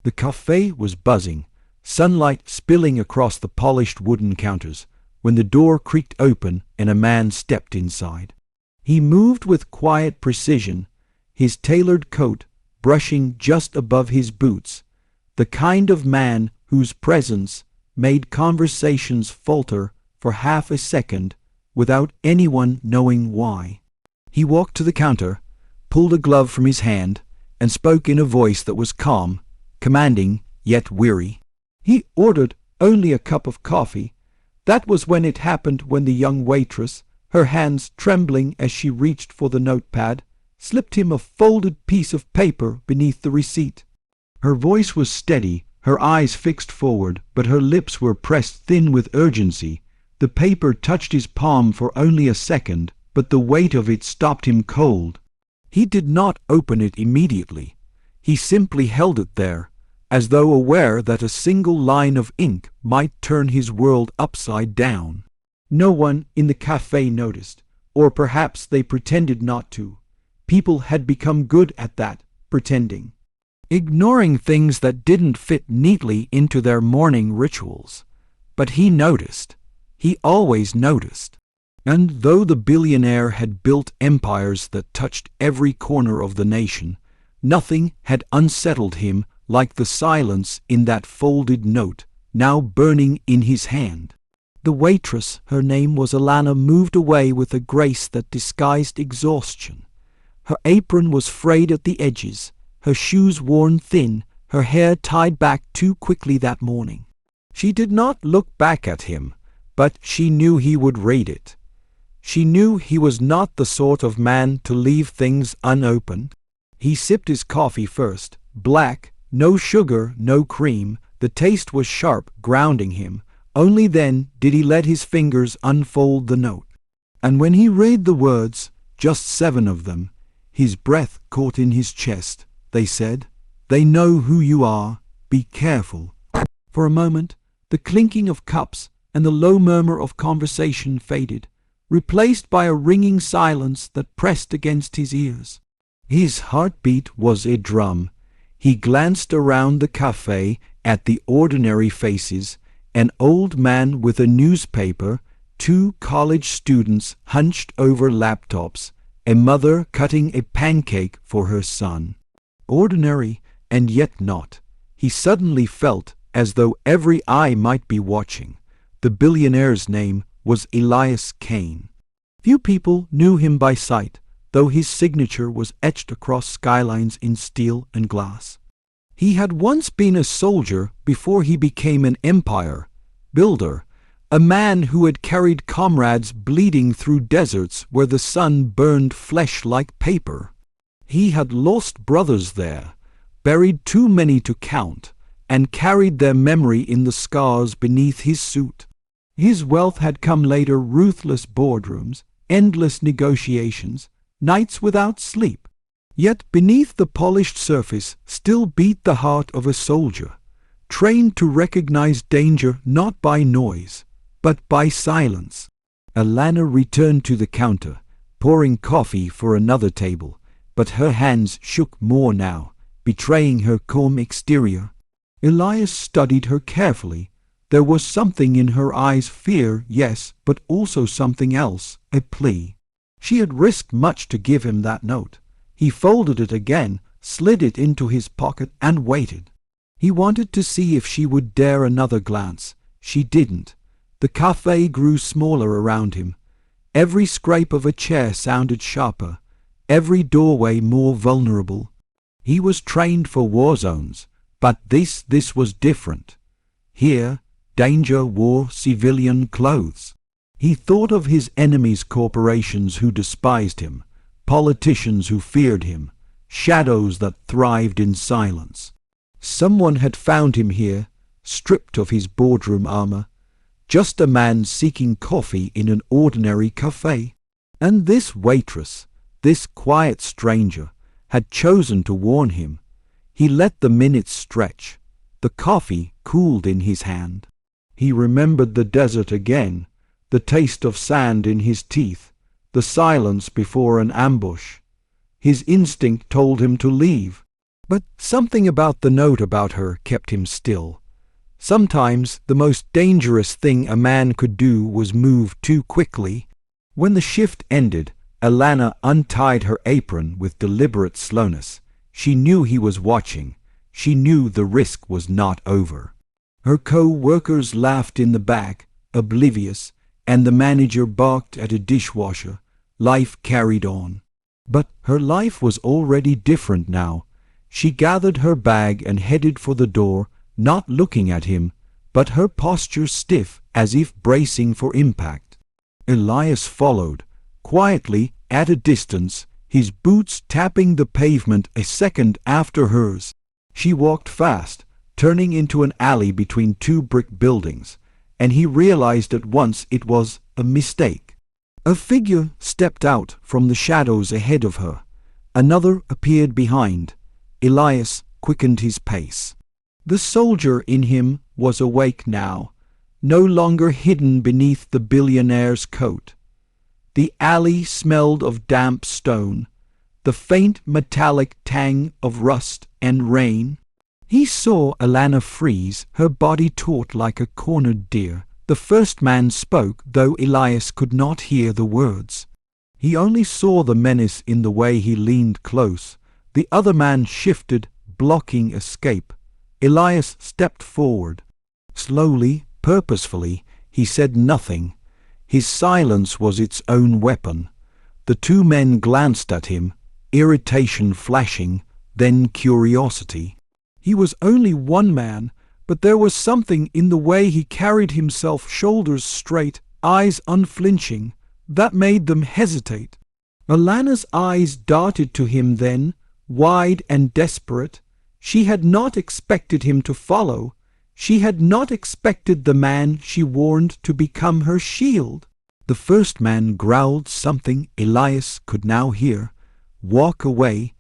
The café was buzzing, sunlight spilling across the polished wooden counters, when the door creaked open and a man stepped inside. He moved with quiet precision, his tailored coat brushing just above his boots, the kind of man whose presence made conversations falter for half a second without anyone knowing why. He walked to the counter, pulled a glove from his hand, and spoke in a voice that was calm, commanding, yet weary. He ordered only a cup of coffee. That was when it happened, when the young waitress, her hands trembling as she reached for the notepad, slipped him a folded piece of paper beneath the receipt. Her voice was steady, her eyes fixed forward, but her lips were pressed thin with urgency. The paper touched his palm for only a second, but the weight of it stopped him cold. He did not open it immediately. He simply held it there, as though aware that a single line of ink might turn his world upside down. No one in the café noticed, or perhaps they pretended not to. People had become good at that, pretending, ignoring things that didn't fit neatly into their morning rituals. But he noticed. He always noticed. And though the billionaire had built empires that touched every corner of the nation, nothing had unsettled him like the silence in that folded note, now burning in his hand. The waitress, her name was Alana, moved away with a grace that disguised exhaustion. Her apron was frayed at the edges, her shoes worn thin, her hair tied back too quickly that morning. She did not look back at him, but she knew he would read it. She knew he was not the sort of man to leave things unopened. He sipped his coffee first, black, no sugar, no cream. The taste was sharp, grounding him. Only then did he let his fingers unfold the note. And when he read the words, just 7 of them, his breath caught in his chest. They said, "They know who you are. Be careful." For a moment, the clinking of cups and the low murmur of conversation faded, replaced by a ringing silence that pressed against his ears. His heartbeat was a drum. He glanced around the café at the ordinary faces, an old man with a newspaper, 2 college students hunched over laptops, a mother cutting a pancake for her son. Ordinary, and yet not. He suddenly felt as though every eye might be watching. The billionaire's name was Elias Kane. Few people knew him by sight, though his signature was etched across skylines in steel and glass. He had once been a soldier before he became an empire builder, a man who had carried comrades bleeding through deserts where the sun burned flesh like paper. He had lost brothers there, buried too many to count, and carried their memory in the scars beneath his suit. His wealth had come later: ruthless boardrooms, endless negotiations, nights without sleep. Yet beneath the polished surface still beat the heart of a soldier, trained to recognize danger not by noise, but by silence. Alana returned to the counter, pouring coffee for another table, but her hands shook more now, betraying her calm exterior. Elias studied her carefully. There was something in her eyes: fear, yes, but also something else, a plea. She had risked much to give him that note. He folded it again, slid it into his pocket, and waited. He wanted to see if she would dare another glance. She didn't. The café grew smaller around him. Every scrape of a chair sounded sharper, every doorway more vulnerable. He was trained for war zones, but this was different. Here, danger wore civilian clothes. He thought of his enemies: corporations who despised him, politicians who feared him, shadows that thrived in silence. Someone had found him here, stripped of his boardroom armor, just a man seeking coffee in an ordinary café. And this waitress, this quiet stranger, had chosen to warn him. He let the minutes stretch. The coffee cooled in his hand. He remembered the desert again, the taste of sand in his teeth, the silence before an ambush. His instinct told him to leave. But something about the note about her kept him still. Sometimes the most dangerous thing a man could do was move too quickly. When the shift ended, Alana untied her apron with deliberate slowness. She knew he was watching. She knew the risk was not over. Her co-workers laughed in the back, oblivious, and the manager barked at a dishwasher. Life carried on. But her life was already different now. She gathered her bag and headed for the door, not looking at him, but her posture stiff as if bracing for impact. Elias followed, quietly at a distance, his boots tapping the pavement a second after hers. She walked fast, turning into an alley between two brick buildings, and he realized at once it was a mistake. A figure stepped out from the shadows ahead of her. Another appeared behind. Elias quickened his pace. The soldier in him was awake now, no longer hidden beneath the billionaire's coat. The alley smelled of damp stone, the faint metallic tang of rust and rain. He saw Alana freeze, her body taut like a cornered deer. The first man spoke, though Elias could not hear the words. He only saw the menace in the way he leaned close. The other man shifted, blocking escape. Elias stepped forward. Slowly, purposefully, he said nothing. His silence was its own weapon. The two men glanced at him, irritation flashing, then curiosity. He was only one man, but there was something in the way he carried himself, shoulders straight, eyes unflinching, that made them hesitate. Alana's eyes darted to him then, wide and desperate. She had not expected him to follow. She had not expected the man she warned to become her shield. The first man growled something Elias could now hear. "Walk away.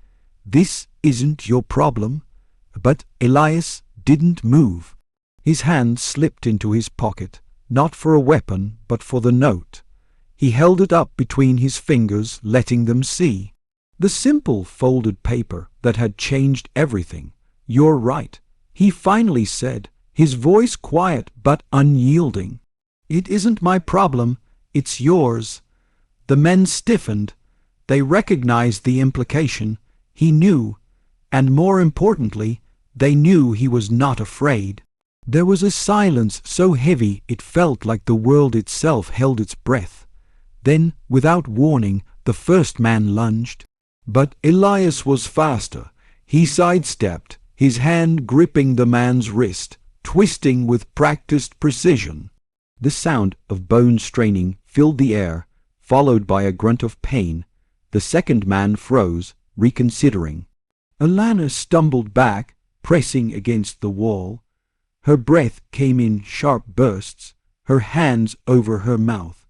This isn't your problem." But Elias didn't move. His hand slipped into his pocket, not for a weapon, but for the note. He held it up between his fingers, letting them see. The simple folded paper that had changed everything. "You're right," he finally said, his voice quiet but unyielding. "It isn't my problem, it's yours." The men stiffened. They recognized the implication. He knew, and more importantly, they knew he was not afraid. There was a silence so heavy it felt like the world itself held its breath. Then, without warning, the first man lunged. But Elias was faster. He sidestepped, his hand gripping the man's wrist, twisting with practiced precision. The sound of bone straining filled the air, followed by a grunt of pain. The second man froze, reconsidering. Alana stumbled back, pressing against the wall. Her breath came in sharp bursts, her hands over her mouth.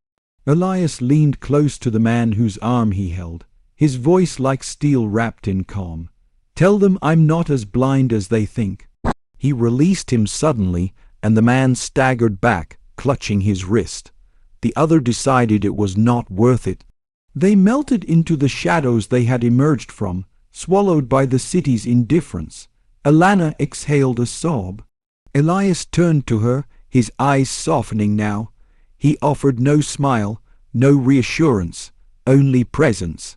Elias leaned close to the man whose arm he held, his voice like steel wrapped in calm. "Tell them I'm not as blind as they think." He released him suddenly, and the man staggered back, clutching his wrist. The other decided it was not worth it. They melted into the shadows they had emerged from, swallowed by the city's indifference. Alana exhaled a sob. Elias turned to her, his eyes softening now. He offered no smile, no reassurance, only presence.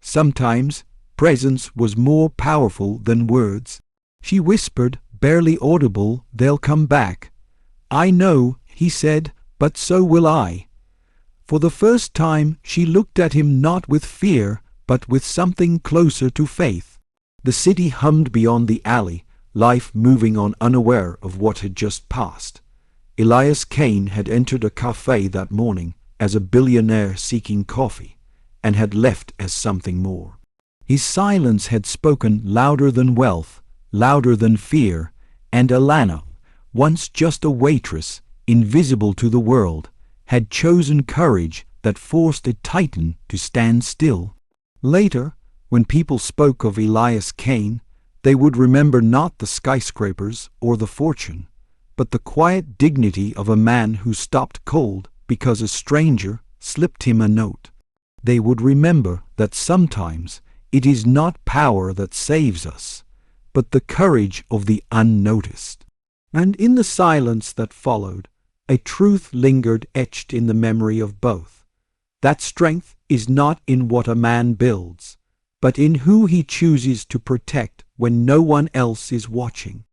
Sometimes presence was more powerful than words. She whispered, barely audible, "They'll come back." "I know," he said, "but so will I." For the first time she looked at him not with fear, but with something closer to faith. The city hummed beyond the alley, life moving on unaware of what had just passed. Elias Kane had entered a café that morning as a billionaire seeking coffee, and had left as something more. His silence had spoken louder than wealth, louder than fear, and Alana, once just a waitress, invisible to the world, had chosen courage that forced a titan to stand still. Later, when people spoke of Elias Kane, they would remember not the skyscrapers or the fortune, but the quiet dignity of a man who stopped cold because a stranger slipped him a note. They would remember that sometimes it is not power that saves us, but the courage of the unnoticed. And in the silence that followed, a truth lingered etched in the memory of both. That strength is not in what a man builds, but in who he chooses to protect when no one else is watching.